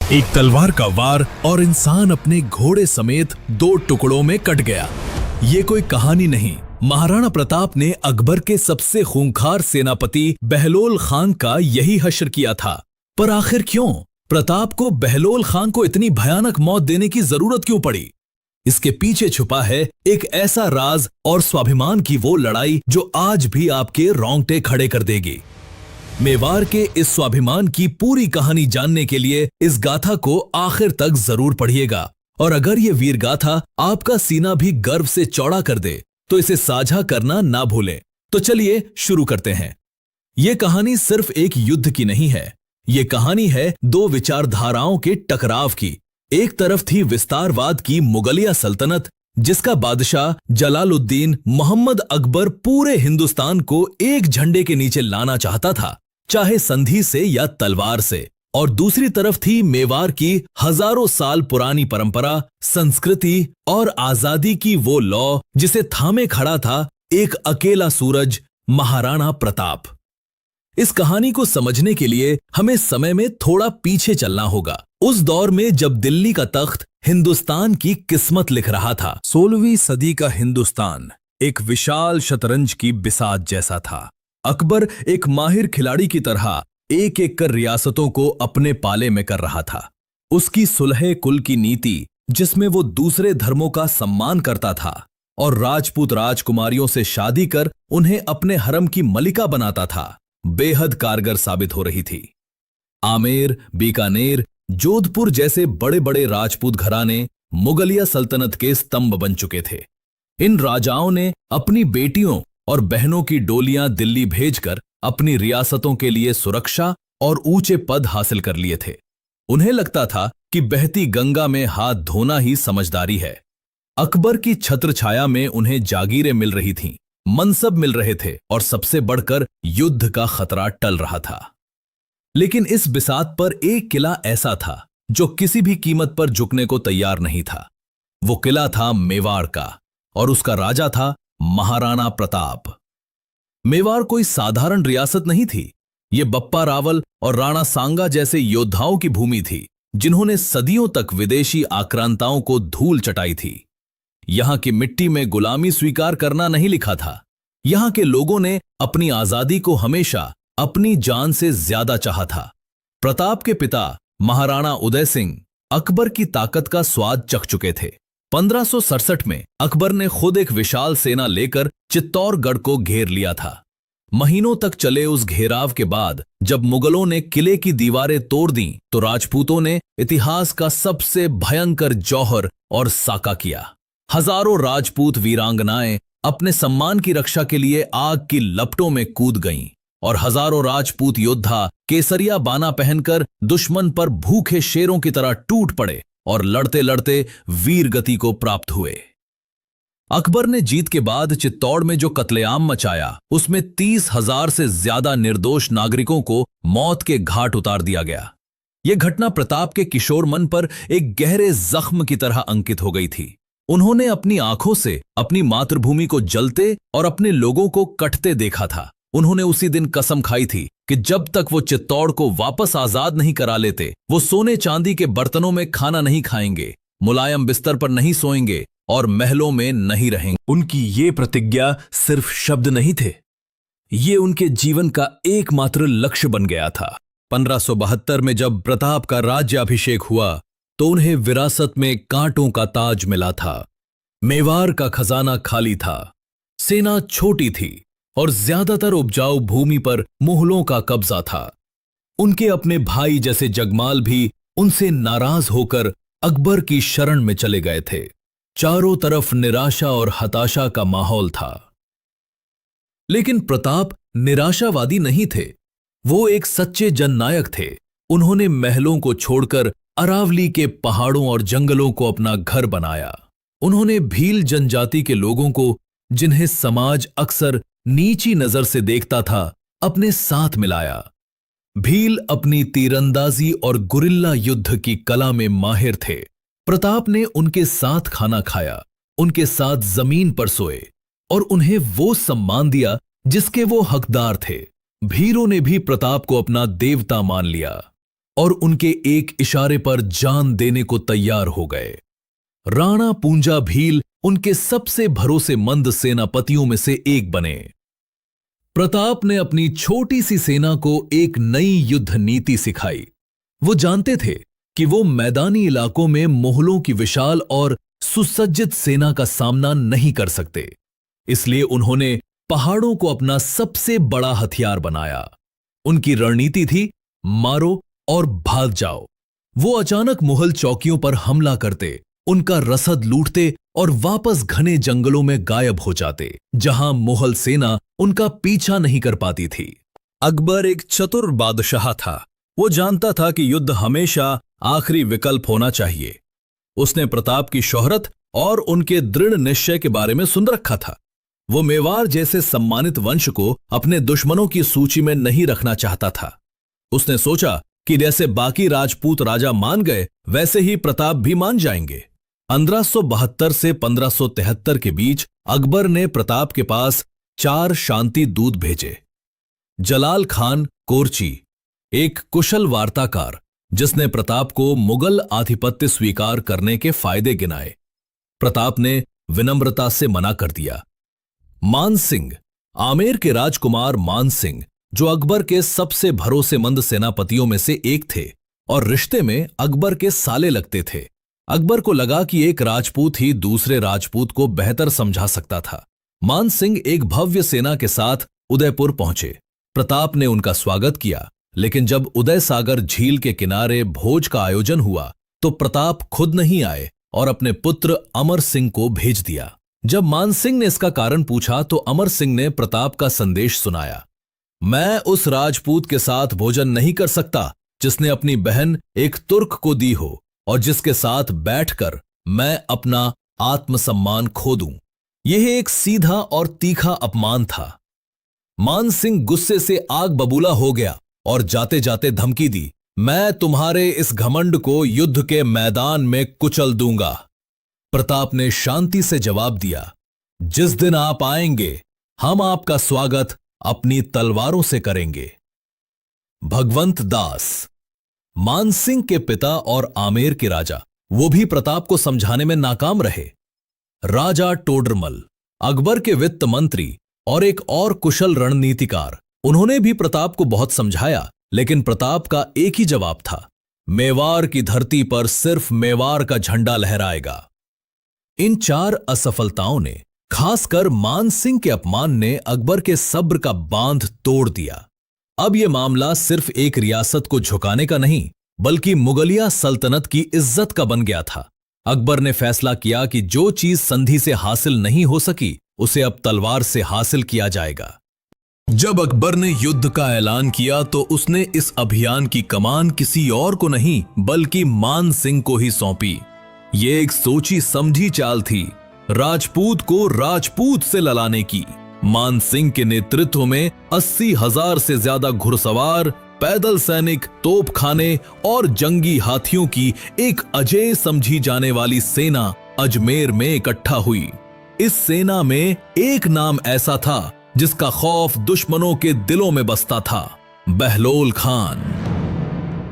एक तलवार का वार और इंसान अपने घोड़े समेत 2 टुकड़ों में कट गया। ये कोई कहानी नहीं, महाराणा प्रताप ने अकबर के सबसे खूंखार सेनापति बहलोल खान का यही हश्र किया था। पर आखिर क्यों प्रताप को बहलोल खान को इतनी भयानक मौत देने की जरूरत क्यों पड़ी? इसके पीछे छुपा है एक ऐसा राज और स्वाभिमान की वो लड़ाई जो आज भी आपके रोंगटे खड़े कर देगी। मेवाड़ के इस स्वाभिमान की पूरी कहानी जानने के लिए इस गाथा को आखिर तक जरूर पढ़िएगा। और अगर ये वीर गाथा आपका सीना भी गर्व से चौड़ा कर दे तो इसे साझा करना ना भूलें। तो चलिए शुरू करते हैं। ये कहानी सिर्फ एक युद्ध की नहीं है, ये कहानी है 2 विचारधाराओं के टकराव की। एक तरफ थी विस्तारवाद की मुगलिया सल्तनत, जिसका बादशाह जलालुद्दीन मोहम्मद अकबर पूरे हिंदुस्तान को एक झंडे के नीचे लाना चाहता था, चाहे संधि से या तलवार से। और दूसरी तरफ थी मेवाड़ की हजारों साल पुरानी परंपरा, संस्कृति और आजादी की वो लौ जिसे थामे खड़ा था एक अकेला सूरज, महाराणा प्रताप। इस कहानी को समझने के लिए हमें समय में थोड़ा पीछे चलना होगा, उस दौर में जब दिल्ली का तख्त हिंदुस्तान की किस्मत लिख रहा था। 16वीं सदी का हिंदुस्तान एक विशाल शतरंज की बिसात जैसा था। अकबर एक माहिर खिलाड़ी की तरह एक एक कर रियासतों को अपने पाले में कर रहा था। उसकी सुलह कुल की नीति, जिसमें वो दूसरे धर्मों का सम्मान करता था और राजपूत राजकुमारियों से शादी कर उन्हें अपने हरम की मलिका बनाता था, बेहद कारगर साबित हो रही थी। आमेर, बीकानेर, जोधपुर जैसे बड़े बड़े राजपूत घराने मुगलिया सल्तनत के स्तंभ बन चुके थे। इन राजाओं ने अपनी बेटियों और बहनों की डोलियां दिल्ली भेजकर अपनी रियासतों के लिए सुरक्षा और ऊंचे पद हासिल कर लिए थे। उन्हें लगता था कि बहती गंगा में हाथ धोना ही समझदारी है। अकबर की छत्र छाया में उन्हें जागीरें मिल रही थीं, मनसब मिल रहे थे और सबसे बढ़कर युद्ध का खतरा टल रहा था। लेकिन इस बिसात पर एक किला ऐसा था जो किसी भी कीमत पर झुकने को तैयार नहीं था। वो किला था मेवाड़ का और उसका राजा था महाराणा प्रताप। मेवाड़ कोई साधारण रियासत नहीं थी, ये बप्पा रावल और राणा सांगा जैसे योद्धाओं की भूमि थी, जिन्होंने सदियों तक विदेशी आक्रांताओं को धूल चटाई थी। यहां की मिट्टी में गुलामी स्वीकार करना नहीं लिखा था। यहां के लोगों ने अपनी आजादी को हमेशा अपनी जान से ज्यादा चाहा था। प्रताप के पिता महाराणा उदय सिंह अकबर की ताकत का स्वाद चख चुके थे। 1567 में अकबर ने खुद एक विशाल सेना लेकर चित्तौड़गढ़ को घेर लिया था। महीनों तक चले उस घेराव के बाद जब मुगलों ने किले की दीवारें तोड़ दी तो राजपूतों ने इतिहास का सबसे भयंकर जौहर और साका किया। हजारों राजपूत वीरांगनाएं अपने सम्मान की रक्षा के लिए आग की लपटों में कूद गईं और हजारों राजपूत योद्धा केसरिया बाना पहनकर दुश्मन पर भूखे शेरों की तरह टूट पड़े और लड़ते लड़ते वीर गति को प्राप्त हुए। अकबर ने जीत के बाद चित्तौड़ में जो कत्लेआम मचाया, उसमें 30,000 से ज्यादा निर्दोष नागरिकों को मौत के घाट उतार दिया गया। यह घटना प्रताप के किशोर मन पर एक गहरे जख्म की तरह अंकित हो गई थी। उन्होंने अपनी आंखों से अपनी मातृभूमि को जलते और अपने लोगों को कटते देखा था। उन्होंने उसी दिन कसम खाई थी कि जब तक वो चित्तौड़ को वापस आजाद नहीं करा लेते, वो सोने चांदी के बर्तनों में खाना नहीं खाएंगे, मुलायम बिस्तर पर नहीं सोएंगे और महलों में नहीं रहेंगे। उनकी ये प्रतिज्ञा सिर्फ शब्द नहीं थे, ये उनके जीवन का एकमात्र लक्ष्य बन गया था। 1572 में जब प्रताप का राज्याभिषेक हुआ तो उन्हें विरासत में कांटों का ताज मिला था। मेवाड़ का खजाना खाली था, सेना छोटी थी और ज्यादातर उपजाऊ भूमि पर मुगलों का कब्जा था। उनके अपने भाई जैसे जगमाल भी उनसे नाराज होकर अकबर की शरण में चले गए थे। चारों तरफ निराशा और हताशा का माहौल था। लेकिन प्रताप निराशावादी नहीं थे, वो एक सच्चे जननायक थे। उन्होंने महलों को छोड़कर अरावली के पहाड़ों और जंगलों को अपना घर बनाया। उन्होंने भील जनजाति के लोगों को, जिन्हें समाज अक्सर नीची नजर से देखता था, अपने साथ मिलाया। भील अपनी तीरंदाजी और गुरिल्ला युद्ध की कला में माहिर थे। प्रताप ने उनके साथ खाना खाया, उनके साथ जमीन पर सोए और उन्हें वो सम्मान दिया जिसके वो हकदार थे। भीलों ने भी प्रताप को अपना देवता मान लिया। और उनके एक इशारे पर जान देने को तैयार हो गए। राणा पूंजा भील उनके सबसे भरोसेमंद सेनापतियों में से एक बने। प्रताप ने अपनी छोटी सी सेना को एक नई युद्ध नीति सिखाई। वो जानते थे कि वो मैदानी इलाकों में मोहलों की विशाल और सुसज्जित सेना का सामना नहीं कर सकते, इसलिए उन्होंने पहाड़ों को अपना सबसे बड़ा हथियार बनाया। उनकी रणनीति थी मारो और भाग जाओ। वो अचानक मुगल चौकियों पर हमला करते, उनका रसद लूटते और वापस घने जंगलों में गायब हो जाते, जहां मुगल सेना उनका पीछा नहीं कर पाती थी। अकबर एक चतुर बादशाह था। वो जानता था कि युद्ध हमेशा आखिरी विकल्प होना चाहिए। उसने प्रताप की शोहरत और उनके दृढ़ निश्चय के बारे में सुन रखा था। वो मेवाड़ जैसे सम्मानित वंश को अपने दुश्मनों की सूची में नहीं रखना चाहता था। उसने सोचा कि जैसे बाकी राजपूत राजा मान गए, वैसे ही प्रताप भी मान जाएंगे। 1572 से 1573 के बीच अकबर ने प्रताप के पास 4 शांति दूत भेजे। जलाल खान कोरची, एक कुशल वार्ताकार जिसने प्रताप को मुगल आधिपत्य स्वीकार करने के फायदे गिनाए। प्रताप ने विनम्रता से मना कर दिया। मान सिंह, आमेर के राजकुमार मान सिंह, जो अकबर के सबसे भरोसेमंद सेनापतियों में से एक थे और रिश्ते में अकबर के साले लगते थे। अकबर को लगा कि एक राजपूत ही दूसरे राजपूत को बेहतर समझा सकता था। मान सिंह एक भव्य सेना के साथ उदयपुर पहुंचे। प्रताप ने उनका स्वागत किया, लेकिन जब उदय सागर झील के किनारे भोज का आयोजन हुआ तो प्रताप खुद नहीं आए और अपने पुत्र अमर सिंह को भेज दिया। जब मान सिंह ने इसका कारण पूछा तो अमर सिंह ने प्रताप का संदेश सुनाया। मैं उस राजपूत के साथ भोजन नहीं कर सकता जिसने अपनी बहन एक तुर्क को दी हो और जिसके साथ बैठकर मैं अपना आत्मसम्मान खो दूं। यह एक सीधा और तीखा अपमान था। मान सिंह गुस्से से आग बबूला हो गया और जाते जाते धमकी दी, मैं तुम्हारे इस घमंड को युद्ध के मैदान में कुचल दूंगा। प्रताप ने शांति से जवाब दिया, जिस दिन आप आएंगे हम आपका स्वागत अपनी तलवारों से करेंगे। भगवंत दास, मान सिंह के पिता और आमेर के राजा, वो भी प्रताप को समझाने में नाकाम रहे। राजा टोडरमल, अकबर के वित्त मंत्री और एक और कुशल रणनीतिकार, उन्होंने भी प्रताप को बहुत समझाया, लेकिन प्रताप का एक ही जवाब था, मेवाड़ की धरती पर सिर्फ मेवाड़ का झंडा लहराएगा। इन 4 असफलताओं ने, खासकर मान सिंह के अपमान ने अकबर के सब्र का बांध तोड़ दिया। अब यह मामला सिर्फ एक रियासत को झुकाने का नहीं, बल्कि मुगलिया सल्तनत की इज्जत का बन गया था। अकबर ने फैसला किया कि जो चीज संधि से हासिल नहीं हो सकी, उसे अब तलवार से हासिल किया जाएगा। जब अकबर ने युद्ध का ऐलान किया तो उसने इस अभियान की कमान किसी और को नहीं, बल्कि मान सिंह को ही सौंपी। ये एक सोची समझी चाल थी, राजपूत को राजपूत से ललाने की। मान सिंह के नेतृत्व में 80,000 से ज्यादा घुड़सवार, पैदल सैनिक, तोपखाने और जंगी हाथियों की एक अजेय समझी जाने वाली सेना अजमेर में इकट्ठा हुई। इस सेना में एक नाम ऐसा था जिसका खौफ दुश्मनों के दिलों में बसता था, बहलोल खान।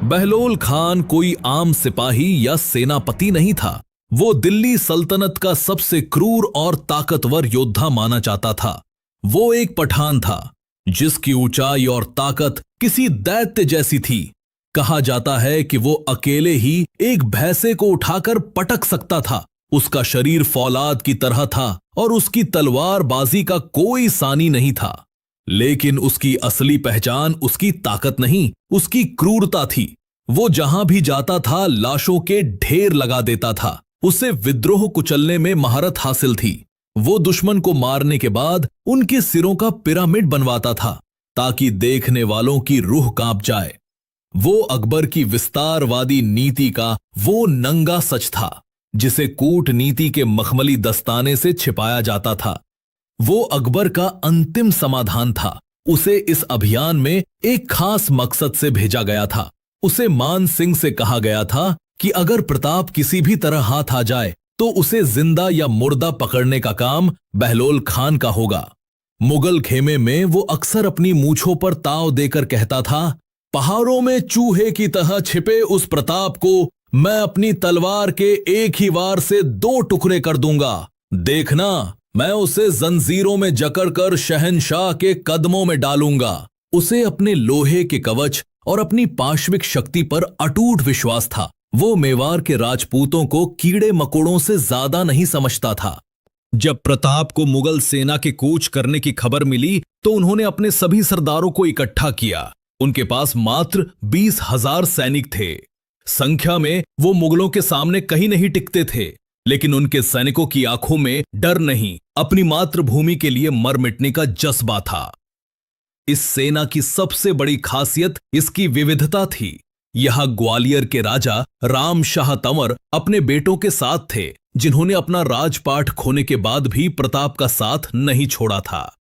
बहलोल खान कोई आम सिपाही या सेनापति नहीं था। वो दिल्ली सल्तनत का सबसे क्रूर और ताकतवर योद्धा माना जाता था। वो एक पठान था जिसकी ऊंचाई और ताकत किसी दैत्य जैसी थी। कहा जाता है कि वो अकेले ही एक भैंसे को उठाकर पटक सकता था। उसका शरीर फौलाद की तरह था और उसकी तलवारबाजी का कोई सानी नहीं था। लेकिन उसकी असली पहचान उसकी ताकत नहीं, उसकी क्रूरता थी। वो जहां भी जाता था लाशों के ढेर लगा देता था। उसे विद्रोह कुचलने में महारत हासिल थी। वो दुश्मन को मारने के बाद उनके सिरों का पिरामिड बनवाता था ताकि देखने वालों की रूह कांप जाए। वो अकबर की विस्तारवादी नीति का वो नंगा सच था जिसे कूटनीति के मखमली दस्ताने से छिपाया जाता था। वो अकबर का अंतिम समाधान था। उसे इस अभियान में एक खास मकसद से भेजा गया था। उसे मान सिंह से कहा गया था कि अगर प्रताप किसी भी तरह हाथ आ जाए तो उसे जिंदा या मुर्दा पकड़ने का काम बहलोल खान का होगा। मुगल खेमे में वो अक्सर अपनी मूंछों पर ताव देकर कहता था, पहाड़ों में चूहे की तरह छिपे उस प्रताप को मैं अपनी तलवार के एक ही वार से 2 टुकड़े कर दूंगा। देखना, मैं उसे जंजीरों में जकड़कर शहंशाह के कदमों में डालूंगा। उसे अपने लोहे के कवच और अपनी पाश्विक शक्ति पर अटूट विश्वास था। वो मेवाड़ के राजपूतों को कीड़े मकोड़ों से ज्यादा नहीं समझता था। जब प्रताप को मुगल सेना के कूच करने की खबर मिली तो उन्होंने अपने सभी सरदारों को इकट्ठा किया। उनके पास मात्र 20,000 सैनिक थे। संख्या में वो मुगलों के सामने कहीं नहीं टिकते थे, लेकिन उनके सैनिकों की आंखों में डर नहीं, अपनी मातृभूमि के लिए मर मिटने का जज्बा था। इस सेना की सबसे बड़ी खासियत इसकी विविधता थी। यहां ग्वालियर के राजा राम शाह तंवर अपने बेटों के साथ थे, जिन्होंने अपना राजपाट खोने के बाद भी प्रताप का साथ नहीं छोड़ा था।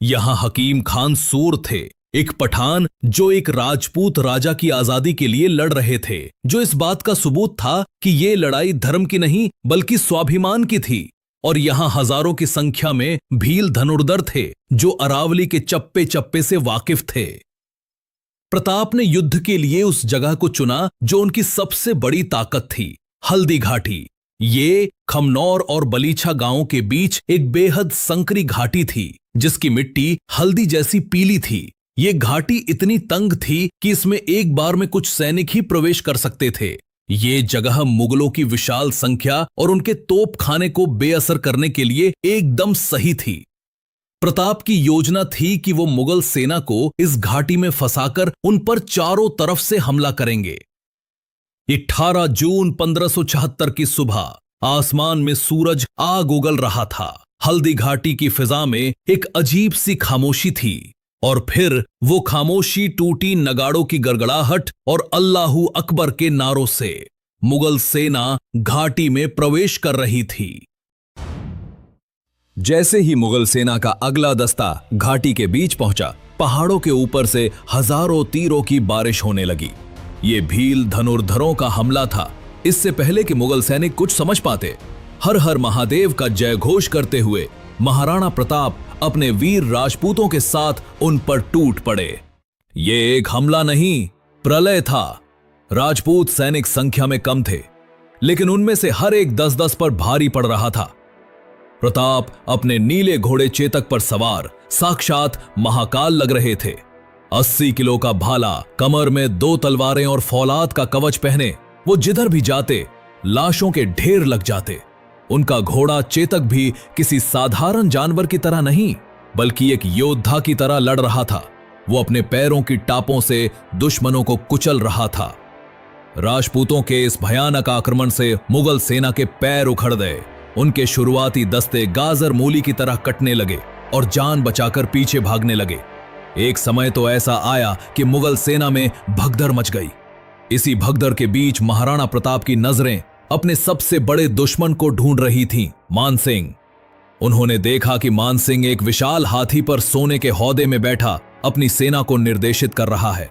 यहां हकीम खान सूर थे, एक पठान जो एक राजपूत राजा की आजादी के लिए लड़ रहे थे, जो इस बात का सबूत था कि ये लड़ाई धर्म की नहीं बल्कि स्वाभिमान की थी। और यहां हजारों की संख्या में भील धनुर्धर थे, जो अरावली के चप्पे चप्पे से वाकिफ थे। प्रताप ने युद्ध के लिए उस जगह को चुना जो उनकी सबसे बड़ी ताकत थी, हल्दी घाटी। ये खमनौर और बलीछा गांवों के बीच एक बेहद संकरी घाटी थी, जिसकी मिट्टी हल्दी जैसी पीली थी। ये घाटी इतनी तंग थी कि इसमें एक बार में कुछ सैनिक ही प्रवेश कर सकते थे। ये जगह मुगलों की विशाल संख्या और उनके तोपखाने को बेअसर करने के लिए एकदम सही थी। प्रताप की योजना थी कि वो मुगल सेना को इस घाटी में फंसाकर उन पर चारों तरफ से हमला करेंगे। 18 जून 1576 की सुबह आसमान में सूरज आग उगल रहा था। हल्दी घाटी की फिजा में एक अजीब सी खामोशी थी, और फिर वो खामोशी टूटी नगाड़ों की गड़गड़ाहट और अल्लाहू अकबर के नारों से। मुगल सेना घाटी में प्रवेश कर रही थी। जैसे ही मुगल सेना का अगला दस्ता घाटी के बीच पहुंचा, पहाड़ों के ऊपर से हजारों तीरों की बारिश होने लगी। ये भील धनुर्धरों का हमला था। इससे पहले कि मुगल सैनिक कुछ समझ पाते, हर हर महादेव का जय घोष करते हुए महाराणा प्रताप अपने वीर राजपूतों के साथ उन पर टूट पड़े। ये एक हमला नहीं, प्रलय था। राजपूत सैनिक संख्या में कम थे, लेकिन उनमें से हर एक 10-10 पर भारी पड़ रहा था। प्रताप अपने नीले घोड़े चेतक पर सवार साक्षात महाकाल लग रहे थे। 80 किलो का भाला, कमर में 2 तलवारें और फौलाद का कवच पहने वो जिधर भी जाते लाशों के ढेर लग जाते। उनका घोड़ा चेतक भी किसी साधारण जानवर की तरह नहीं, बल्कि एक योद्धा की तरह लड़ रहा था। वो अपने पैरों की टापों से दुश्मनों को कुचल रहा था। राजपूतों के इस भयानक आक्रमण से मुगल सेना के पैर उखड़ गए। उनके शुरुआती दस्ते गाजर मूली की तरह कटने लगे और जान बचाकर पीछे भागने लगे। एक समय तो ऐसा आया कि मुगल सेना में भगदड़ मच गई। इसी भगदड़ के बीच महाराणा प्रताप की नजरें अपने सबसे बड़े दुश्मन को ढूंढ रही थीं, मानसिंह। उन्होंने देखा कि मानसिंह एक विशाल हाथी पर सोने के हौदे में बैठा अपनी सेना को निर्देशित कर रहा है।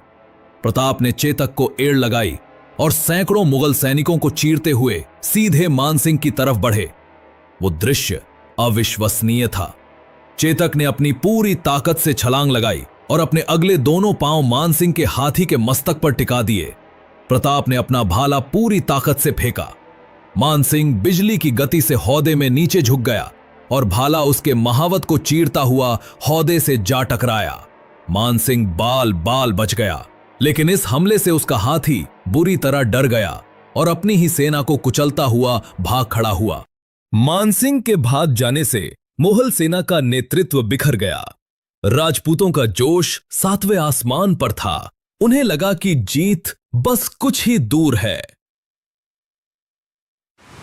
प्रताप ने चेतक को एड़ लगाई और सैकड़ों मुगल सैनिकों को चीरते हुए सीधे मानसिंह की तरफ बढ़े। वो दृश्य अविश्वसनीय था। चेतक ने अपनी पूरी ताकत से छलांग लगाई और अपने अगले दोनों पांव मानसिंह के हाथी के मस्तक पर टिका दिए। प्रताप ने अपना भाला पूरी ताकत से फेंका। मानसिंह बिजली की गति से हौदे में नीचे झुक गया और भाला उसके महावत को चीरता हुआ हौदे से जा टकराया। मानसिंह बाल बाल बच गया, लेकिन इस हमले से उसका हाथी बुरी तरह डर गया और अपनी ही सेना को कुचलता हुआ भाग खड़ा हुआ। मानसिंह के भाग जाने से मुगल सेना का नेतृत्व बिखर गया। राजपूतों का जोश 7वें आसमान पर था। उन्हें लगा कि जीत बस कुछ ही दूर है।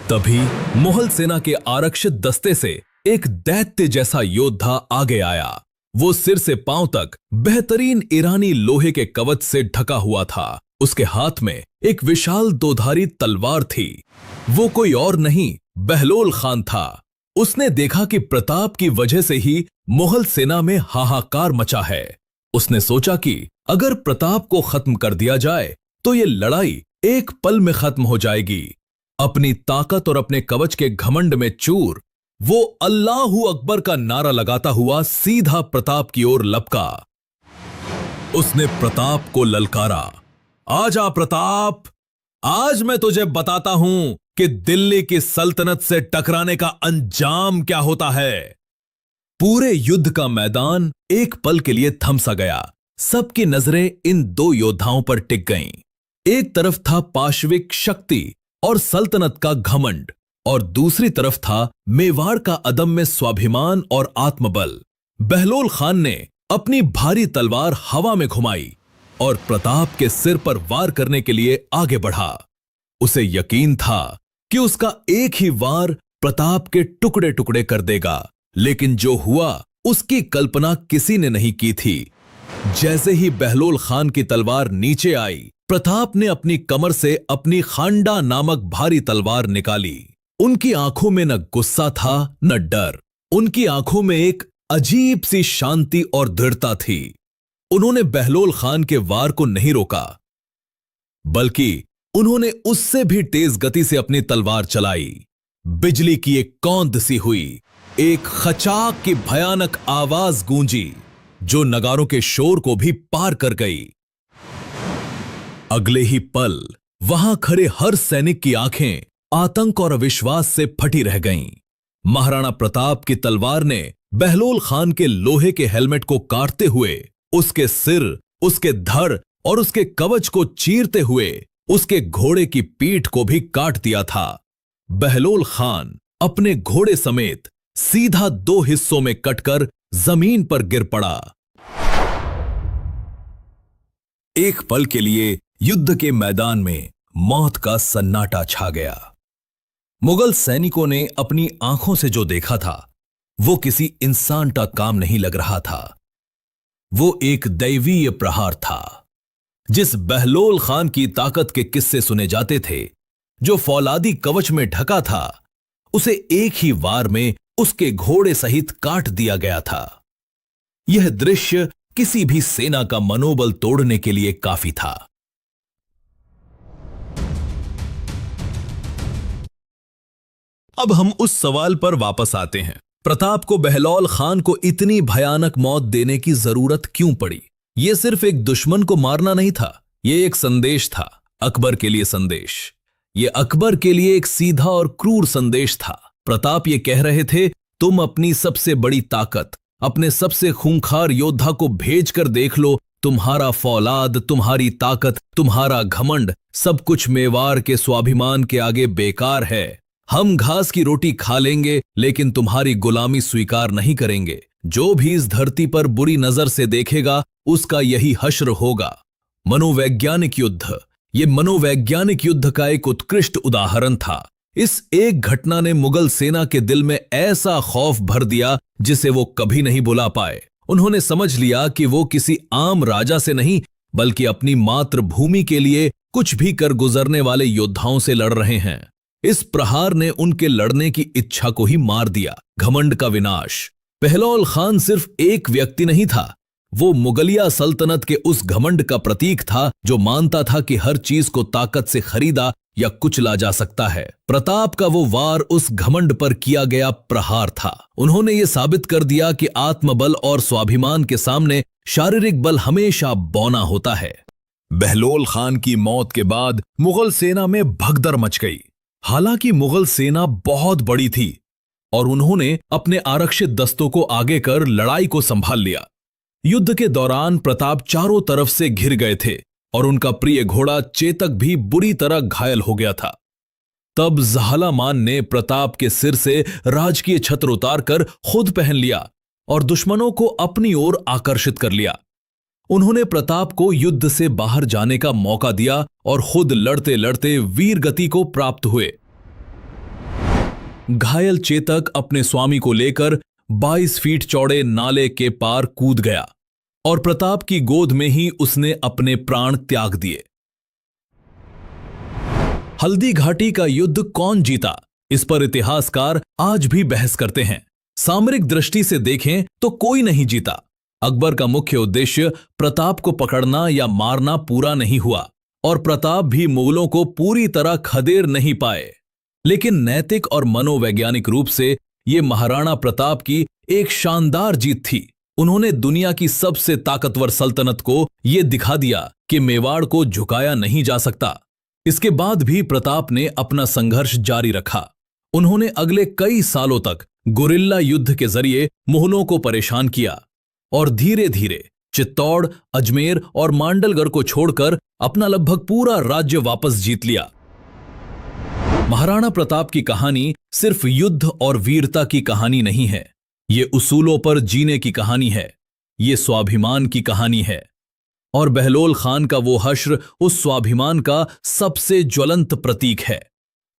तभी मुगल सेना के आरक्षित दस्ते से एक दैत्य जैसा योद्धा आगे आया। वो सिर से पांव तक बेहतरीन ईरानी लोहे के कवच से ढका हुआ था। उसके हाथ में एक विशाल दोधारी तलवार थी। वो कोई और नहीं, बहलोल खान था। उसने देखा कि प्रताप की वजह से ही मुगल सेना में हाहाकार मचा है। उसने सोचा कि अगर प्रताप को खत्म कर दिया जाए तो ये लड़ाई एक पल में खत्म हो जाएगी। अपनी ताकत और अपने कवच के घमंड में चूर वो अल्लाहू अकबर का नारा लगाता हुआ सीधा प्रताप की ओर लपका। उसने प्रताप को ललकारा। आजा प्रताप, आज मैं तुझे बताता हूं कि दिल्ली की सल्तनत से टकराने का अंजाम क्या होता है। पूरे युद्ध का मैदान एक पल के लिए थम सा गया। सबकी नजरें इन दो योद्धाओं पर टिक गईं। एक तरफ था पाशविक शक्ति और सल्तनत का घमंड, और दूसरी तरफ था मेवाड़ का अदम्य स्वाभिमान और आत्मबल। बहलोल खान ने अपनी भारी तलवार हवा में घुमाई और प्रताप के सिर पर वार करने के लिए आगे बढ़ा। उसे यकीन था कि उसका एक ही वार प्रताप के टुकड़े टुकड़े कर देगा, लेकिन जो हुआ उसकी कल्पना किसी ने नहीं की थी। जैसे ही बहलोल खान की तलवार नीचे आई, प्रताप ने अपनी कमर से अपनी खांडा नामक भारी तलवार निकाली। उनकी आंखों में न गुस्सा था न डर, उनकी आंखों में एक अजीब सी शांति और दृढ़ता थी। उन्होंने बहलोल खान के वार को नहीं रोका, बल्कि उन्होंने उससे भी तेज गति से अपनी तलवार चलाई। बिजली की एक कौंध सी हुई, एक खचाक की भयानक आवाज गूंजी जो नगारों के शोर को भी पार कर गई। अगले ही पल वहां खड़े हर सैनिक की आंखें आतंक और अविश्वास से फटी रह गईं। महाराणा प्रताप की तलवार ने बहलोल खान के लोहे के हेलमेट को काटते हुए उसके सिर, उसके धड़ और उसके कवच को चीरते हुए उसके घोड़े की पीठ को भी काट दिया था। बहलोल खान अपने घोड़े समेत सीधा दो हिस्सों में कटकर जमीन पर गिर पड़ा। एक पल के लिए युद्ध के मैदान में मौत का सन्नाटा छा गया। मुगल सैनिकों ने अपनी आंखों से जो देखा था वो किसी इंसान का काम नहीं लग रहा था। वो एक दैवीय प्रहार था। जिस बहलोल खान की ताकत के किस्से सुने जाते थे, जो फौलादी कवच में ढका था, उसे एक ही वार में उसके घोड़े सहित काट दिया गया था। यह दृश्य किसी भी सेना का मनोबल तोड़ने के लिए काफी था। अब हम उस सवाल पर वापस आते हैं, प्रताप को बहलोल खान को इतनी भयानक मौत देने की जरूरत क्यों पड़ी? यह सिर्फ एक दुश्मन को मारना नहीं था, यह एक संदेश था, अकबर के लिए संदेश। यह अकबर के लिए एक सीधा और क्रूर संदेश था। प्रताप ये कह रहे थे, तुम अपनी सबसे बड़ी ताकत, अपने सबसे खूंखार योद्धा को भेजकर देख लो, तुम्हारा फौलाद, तुम्हारी ताकत, तुम्हारा घमंड, सब कुछ मेवाड़ के स्वाभिमान के आगे बेकार है। हम घास की रोटी खा लेंगे लेकिन तुम्हारी गुलामी स्वीकार नहीं करेंगे। जो भी इस धरती पर बुरी नजर से देखेगा उसका यही हश्र होगा। मनोवैज्ञानिक युद्ध, ये मनोवैज्ञानिक युद्ध का एक उत्कृष्ट उदाहरण था। इस एक घटना ने मुगल सेना के दिल में ऐसा खौफ भर दिया जिसे वो कभी नहीं भुला पाए। उन्होंने समझ लिया कि वो किसी आम राजा से नहीं बल्कि अपनी मातृभूमि के लिए कुछ भी कर गुजरने वाले योद्धाओं से लड़ रहे हैं। इस प्रहार ने उनके लड़ने की इच्छा को ही मार दिया। घमंड का विनाश। बहलोल खान सिर्फ एक व्यक्ति नहीं था, वो मुगलिया सल्तनत के उस घमंड का प्रतीक था जो मानता था कि हर चीज को ताकत से खरीदा या कुचला जा सकता है। प्रताप का वो वार उस घमंड पर किया गया प्रहार था। उन्होंने ये साबित कर दिया कि आत्मबल और स्वाभिमान के सामने शारीरिक बल हमेशा बौना होता है। बहलोल खान की मौत के बाद मुगल सेना में भगदड़ मच गई। हालांकि मुगल सेना बहुत बड़ी थी और उन्होंने अपने आरक्षित दस्तों को आगे कर लड़ाई को संभाल लिया। युद्ध के दौरान प्रताप चारों तरफ से घिर गए थे और उनका प्रिय घोड़ा चेतक भी बुरी तरह घायल हो गया था। तब जहालामान ने प्रताप के सिर से राजकीय छत्र उतारकर खुद पहन लिया और दुश्मनों को अपनी ओर आकर्षित कर लिया। उन्होंने प्रताप को युद्ध से बाहर जाने का मौका दिया और खुद लड़ते लड़ते वीर गति को प्राप्त हुए। घायल चेतक अपने स्वामी को लेकर 22 फीट चौड़े नाले के पार कूद गया और प्रताप की गोद में ही उसने अपने प्राण त्याग दिए। हल्दी घाटी का युद्ध कौन जीता, इस पर इतिहासकार आज भी बहस करते हैं। सामरिक दृष्टि से देखें तो कोई नहीं जीता। अकबर का मुख्य उद्देश्य प्रताप को पकड़ना या मारना पूरा नहीं हुआ और प्रताप भी मुगलों को पूरी तरह खदेड़ नहीं पाए। लेकिन नैतिक और मनोवैज्ञानिक रूप से यह महाराणा प्रताप की एक शानदार जीत थी। उन्होंने दुनिया की सबसे ताकतवर सल्तनत को यह दिखा दिया कि मेवाड़ को झुकाया नहीं जा सकता। इसके बाद भी प्रताप ने अपना संघर्ष जारी रखा। उन्होंने अगले कई सालों तक गुरिल्ला युद्ध के जरिए मुगलों को परेशान किया और धीरे धीरे चित्तौड़, अजमेर और मांडलगढ़ को छोड़कर अपना लगभग पूरा राज्य वापस जीत लिया। महाराणा प्रताप की कहानी सिर्फ युद्ध और वीरता की कहानी नहीं है, ये उसूलों पर जीने की कहानी है, ये स्वाभिमान की कहानी है। और बहलोल खान का वो हश्र उस स्वाभिमान का सबसे ज्वलंत प्रतीक है।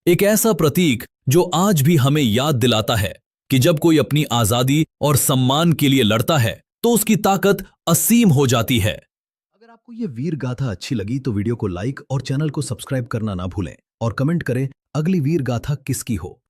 एक ऐसा प्रतीक जो आज भी हमें याद दिलाता है कि जब कोई अपनी आजादी और सम्मान के लिए लड़ता है तो उसकी ताकत असीम हो जाती है। अगर आपको ये वीर गाथा अच्छी लगी तो वीडियो को लाइक और चैनल को सब्सक्राइब करना ना भूलें और कमेंट करें अगली वीर गाथा किसकी हो।